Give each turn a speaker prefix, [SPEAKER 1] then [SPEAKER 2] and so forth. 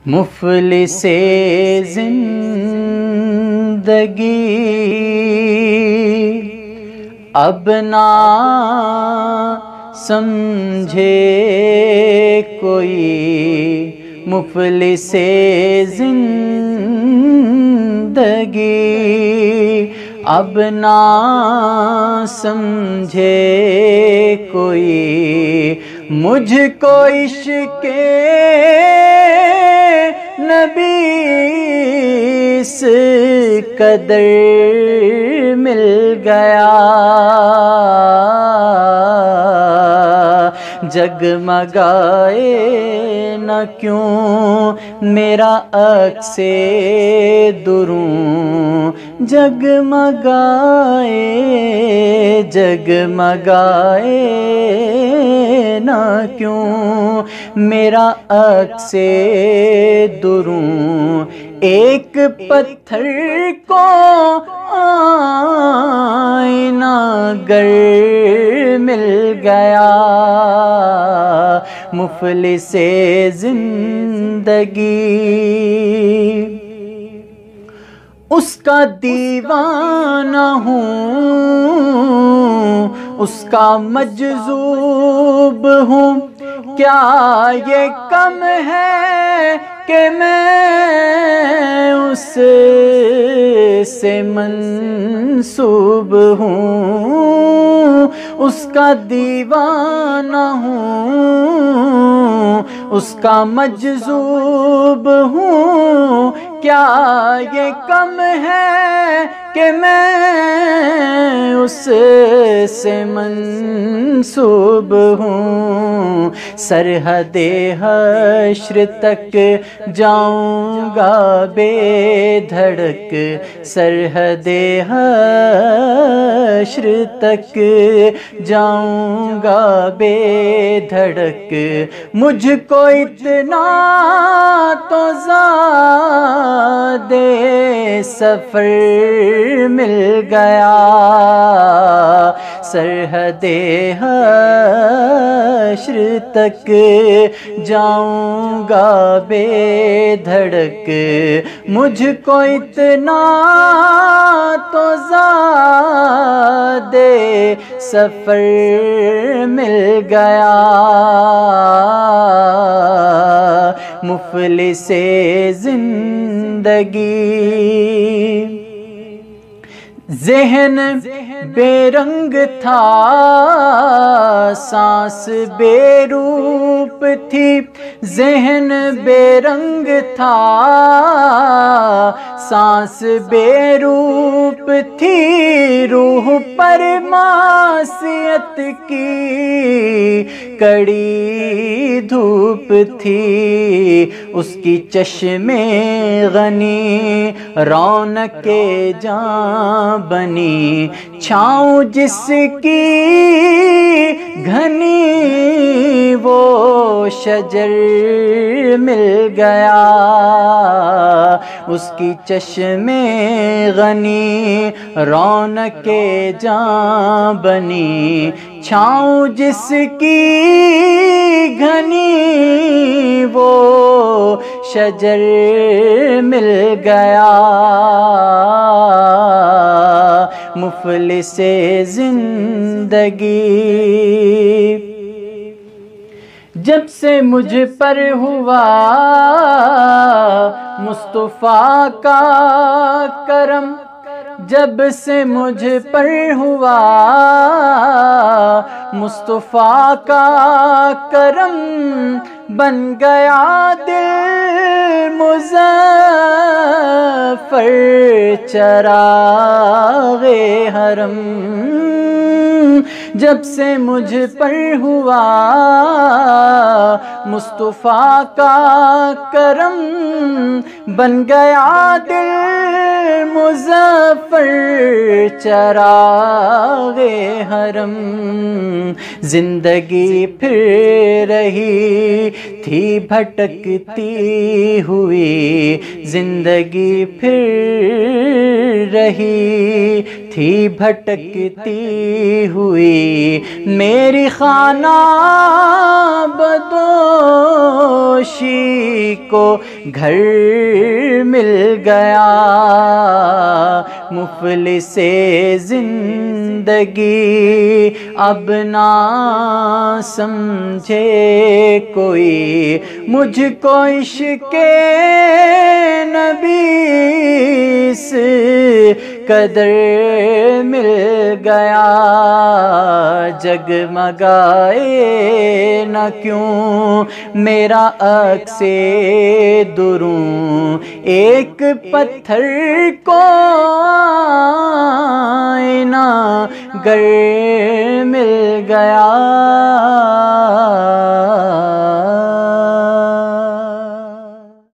[SPEAKER 1] مفلس زندگی اب نہ سمجھے کوئی، مفلس زندگی اب نہ سمجھے کوئی، مجھ کو عشق نبی اس قدر مل گیا، جگمگائے نہ کیوں میرا عکس دروں، جگمگائے نہ کیوں میرا عکس دروں، ایک پتھر کو آئینہ گر مل گیا، مفلس زندگی اس کا دیوانہ ہوں، اس کا مجذوب ہوں، کیا یہ کم ہے کہ میں اس سے منسوب ہوں، اس کا دیوانہ ہوں، اس کا مجذوب ہوں، کیا یہ کم ہے کہ میں اس سے منسوب ہوں، سرحد حشر تک جاؤں گا بے دھڑک، سرحد حشر تک جاؤں گا بے دھڑک، مجھ کو اتنا تو زیادہ سفر مل گیا، سرحد حشر تک جاؤں گا بے دھڑک، مجھ کو اتنا تو زیادہ سفر مل گیا، مفلس زندگی ذہن بے رنگ تھا، سانس بے روپ تھی، ذہن بے رنگ تھا، سانس بے روپ تھی، روح پر معصیت کی کڑی دھوپ تھی، اس کی چشم غنی رونق جاں بنی، چھاؤں جس کی گھنی وہ شجر مل گیا، اس کی چشم غنی رونق جاں بنی، چھاؤں جس کی گھنی وہ شجر مل گیا، مفلس زندگی جب سے مجھ پر ہوا مصطفیٰ کا کرم، جب سے مجھ پر ہوا مصطفیٰ کا کرم، بن گیا دل مظفر چراغ حرم، جب سے مجھ پر ہوا مصطفیٰ کا کرم، بن گیا دل مظفر چراغ حرم، زندگی پھر رہی تھی بھٹکتی ہوئی، زندگی پھر رہی تھی تھی بھٹکتی ہوئی میری خانہ بدوشی کو گھر مل گیا، مفلس زندگی اب نہ سمجھے کوئی، مجھ کو عشق نبی اس قدر مل گیا، جگمگائے نہ کیوں میرا عکس دروں، ایک پتھر کو آئینہ گر